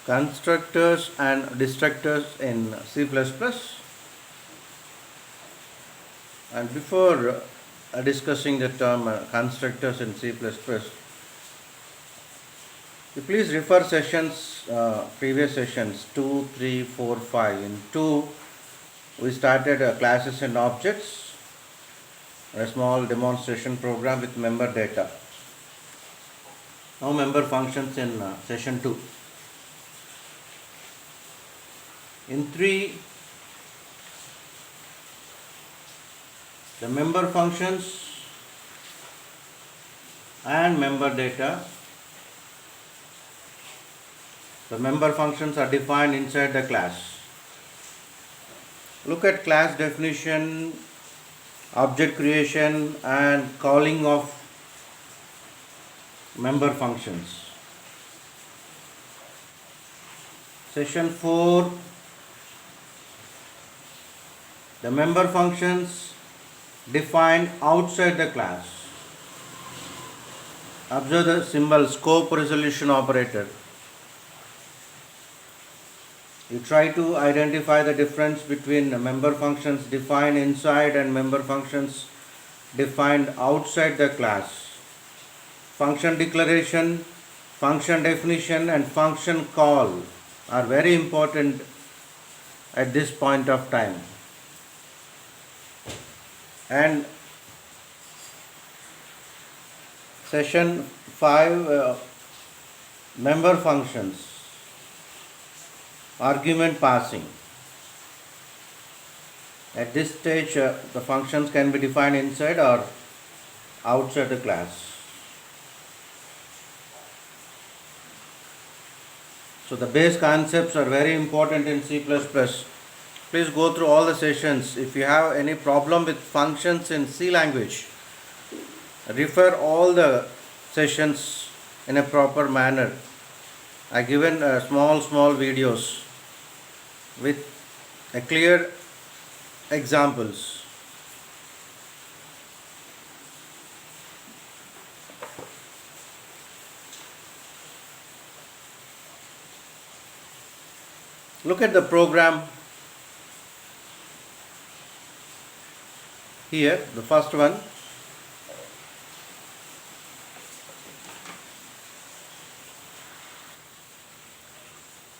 Constructors and destructors in C++. And before discussing the term constructors in C++, you please refer sessions, previous sessions 2, 3, 4, 5. In 2, we started classes and objects, a small demonstration program with member data. Now member functions in session 2. In 3, the member functions and member data. The member functions are defined inside the class. Look at class definition, object creation and calling of member functions. Session 4, the member functions defined outside the class. Observe the symbol scope resolution operator. You try to identify the difference between member functions defined inside and member functions defined outside the class. Function declaration, function definition and function call are very important at this point of time. And session 5, member functions, argument passing. At this stage, the functions can be defined inside or outside the class. So the base concepts are very important in C++. Please go through all the sessions. If you have any problem with functions in C language, refer all the sessions in a proper manner. I given small videos with a clear examples. Look at the program here, the first one.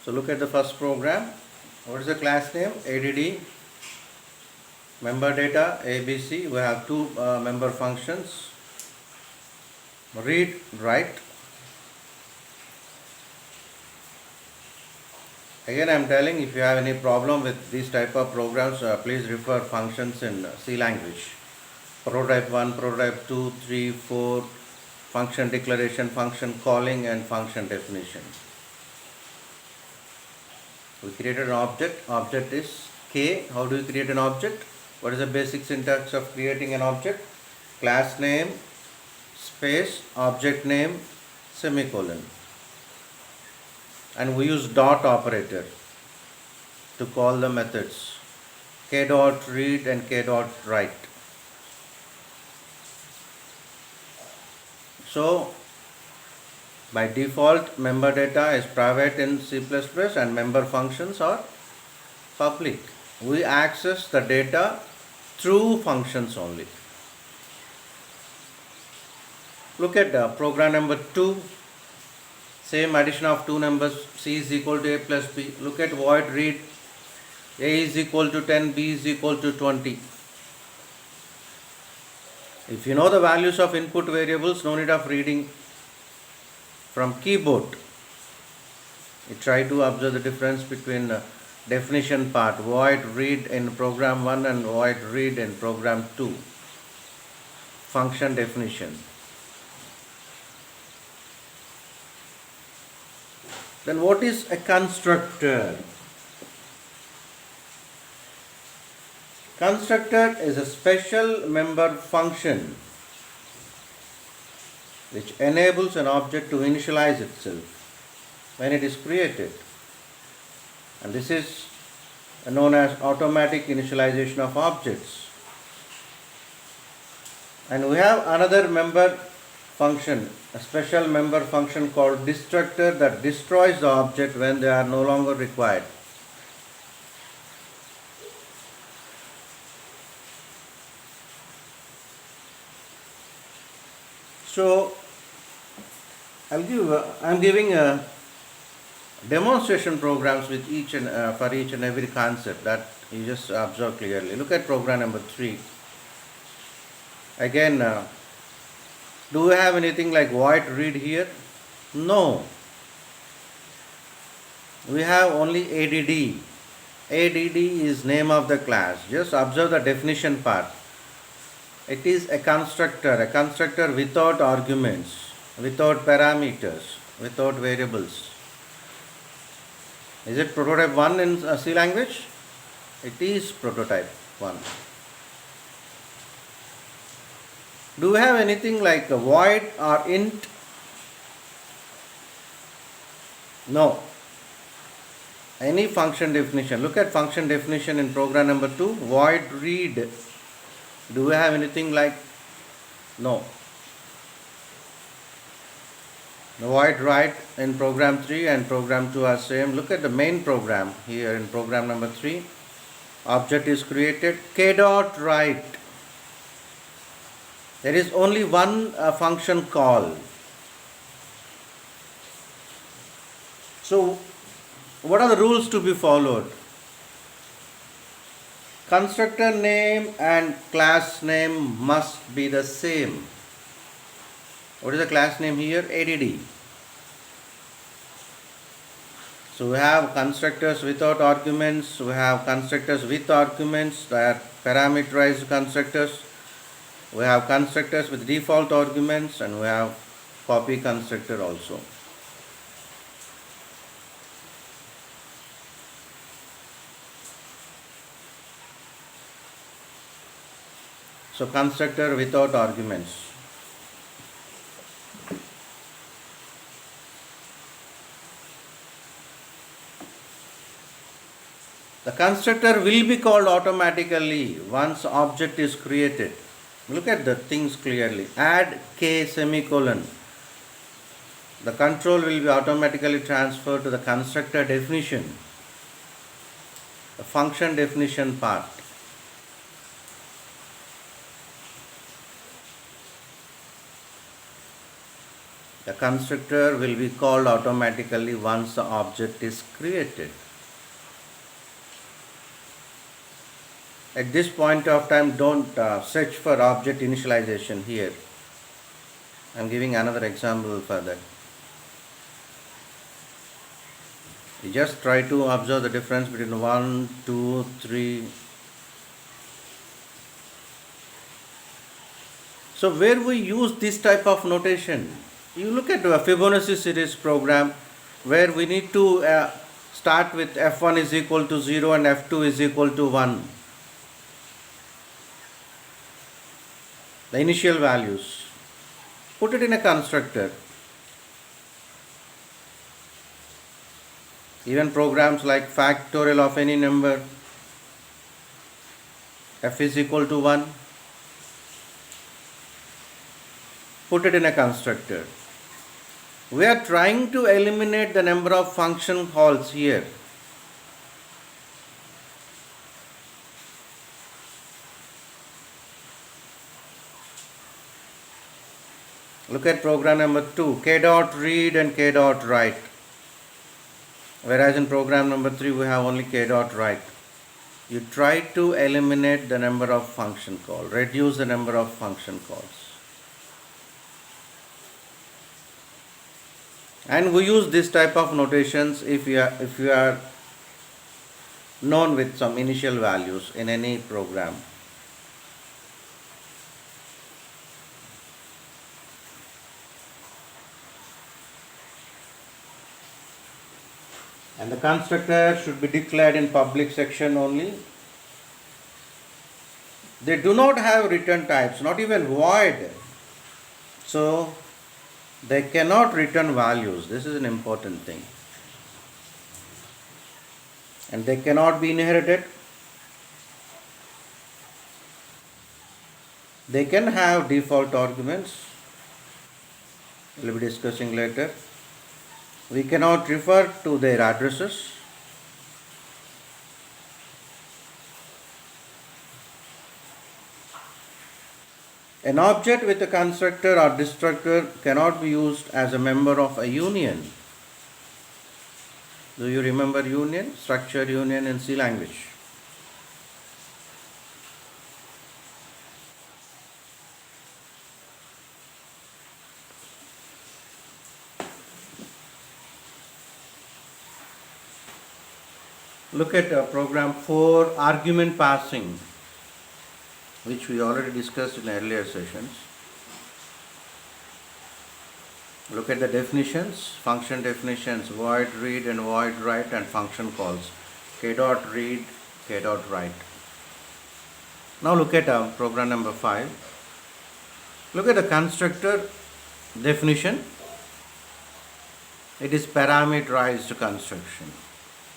So look at the first program. What is the class name? ADD. Member data ABC. We have two member functions. Read, write. Again I am telling, if you have any problem with these type of programs, please refer functions in C language. Prototype 1, prototype 2, 3, 4, function declaration, function calling and function definition. We created an object. Object is K. How do you create an object? What is the basic syntax of creating an object? Class name, space, object name, semicolon. And we use dot operator to call the methods k dot read and k dot write. So by default, member data is private in C++ and member functions are public. We access the data through functions only. Look at program number 2. Same addition of two numbers, C is equal to A plus B. Look at void read. A is equal to 10, B is equal to 20. If you know the values of input variables, no need of reading from keyboard. You try to observe the difference between definition part, void read in program 1 and void read in program 2. Function definition. Then what is a constructor? Constructor is a special member function which enables an object to initialize itself when it is created. And this is known as automatic initialization of objects. And we have another member function, a special member function called destructor that destroys the object when they are no longer required. So I'm giving a demonstration programs with each and for each and every concept that you just observe clearly. Look at program number 3. Again, do we have anything like void read here? No. We have only ADD. ADD is name of the class. Just observe the definition part. It is a constructor without arguments, without parameters, without variables. Is it prototype 1 in C language? It is prototype 1. Do we have anything like a void or int? No. Any function definition. Look at function definition in program number 2. Void read. Do we have anything like? No. The void write in program 3 and program 2 are same. Look at the main program here in program number 3. Object is created. K dot write. There is only one function call. So, what are the rules to be followed? Constructor name and class name must be the same. What is the class name here? ADD. So we have constructors without arguments, we have constructors with arguments, they are parameterized constructors. We have constructors with default arguments and we have copy constructor also. So constructor without arguments. The constructor will be called automatically once object is created. Look at the things clearly. Add k semicolon. The control will be automatically transferred to the constructor definition, the function definition part. The constructor will be called automatically once the object is created. At this point of time, don't search for object initialization here. I am giving another example for that. You just try to observe the difference between 1, 2, 3. So where we use this type of notation, you look at a Fibonacci series program where we need to start with f1 is equal to 0 and f2 is equal to 1. The initial values. Put it in a constructor. Even programs like factorial of any number, f is equal to 1. Put it in a constructor. We are trying to eliminate the number of function calls here. Look at program number 2, k dot read and k dot write. Whereas in program number 3 we have only k dot write. You try to eliminate the number of function calls, reduce the number of function calls. And we use this type of notations if you are known with some initial values in any program. And the constructor should be declared in public section only. They do not have return types, not even void. So they cannot return values. This is an important thing. And they cannot be inherited. They can have default arguments. we'll be discussing later. We cannot refer to their addresses. An object with a constructor or destructor cannot be used as a member of a union. Do you remember union? Structured union in C language. Look at program 4, argument passing, which we already discussed in earlier sessions. Look at the definitions, function definitions, void read and void write, and function calls, k dot read, k dot write. Now look at program number 5. Look at the constructor definition. It is parameterized construction.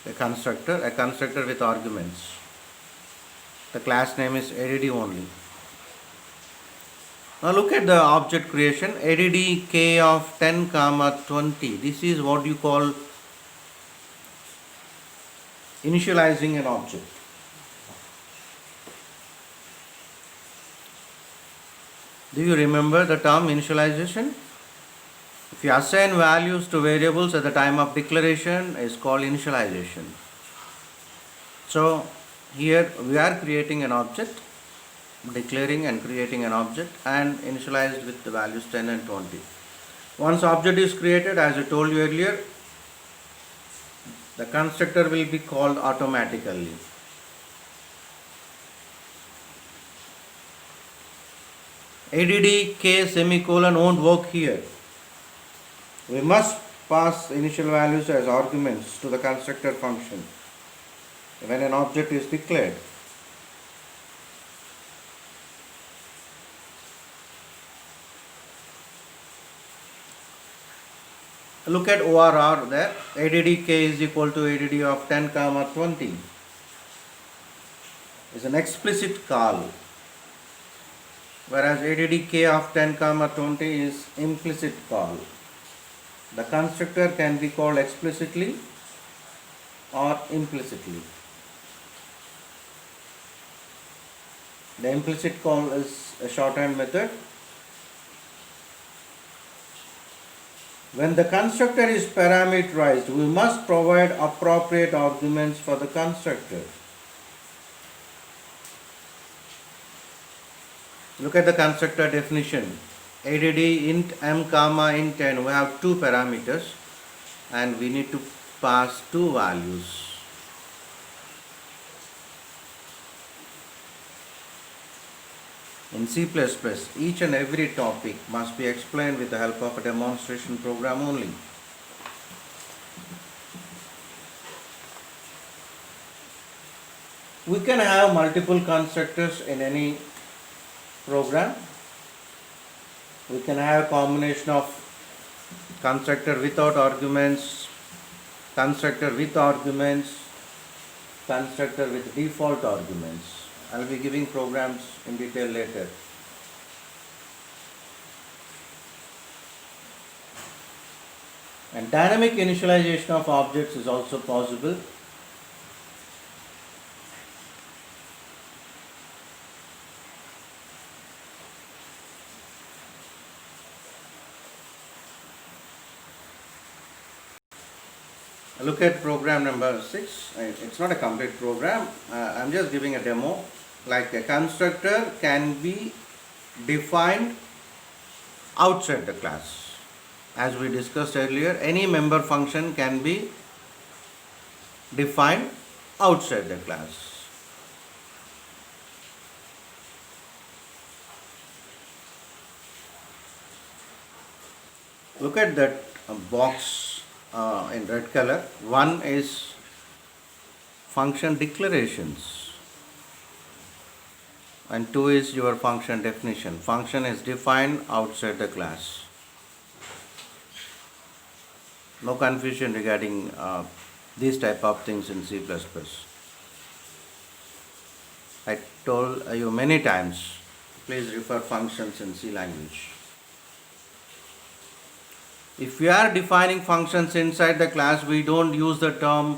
A constructor with arguments. The class name is add only. Now look at the object creation, add k of 10 comma 20. This is what you call initializing an object. Do you remember the term initialization? If you assign values to variables at the time of declaration, is called initialization. So here we are creating an object, declaring and creating an object, and initialized with the values 10 and 20. Once object is created, as I told you earlier, the constructor will be called automatically. Add k semicolon won't work here. We must pass initial values as arguments to the constructor function when an object is declared. Look at ORR there. Add k is equal to add of 10 comma 20 is an explicit call, whereas add k of 10 comma 20 is implicit call. The constructor can be called explicitly or implicitly. The implicit call is a shorthand method. When the constructor is parameterized, we must provide appropriate arguments for the constructor. Look at the constructor definition. Add int m comma int n. We have two parameters and we need to pass two values. In C++, each and every topic must be explained with the help of a demonstration program only. We can have multiple constructors in any program. We can have a combination of constructor without arguments, constructor with arguments, constructor with default arguments. I'll be giving programs in detail later. And dynamic initialization of objects is also possible. Look at program number 6. It's not a complete program. I'm just giving a demo. Like a constructor can be defined outside the class. As we discussed earlier, any member function can be defined outside the class. Look at that box in red color. One is function declarations and 2 is your function definition. Function is defined outside the class. No confusion regarding these type of things in C++. I told you many times, please refer functions in C language. If we are defining functions inside the class, we don't use the term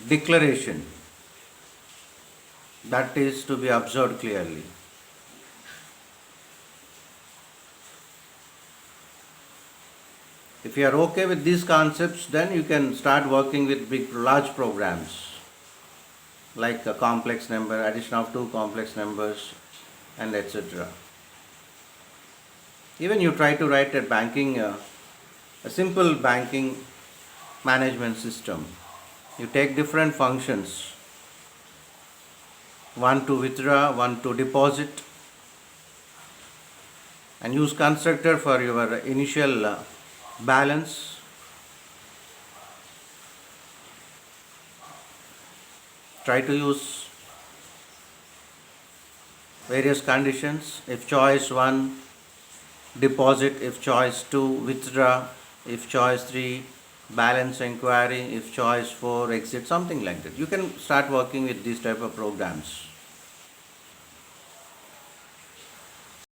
declaration. That is to be observed clearly. If you are okay with these concepts, then you can start working with large programs like a complex number, addition of two complex numbers, and etc. Even you try to write a simple banking management system. You take different functions, one to withdraw, one to deposit, and use constructor for your initial balance. Try to use various conditions. If choice 1, deposit. If choice 2, withdraw. If choice 3, balance inquiry. If choice 4, exit. Something like that. You can start working with these type of programs.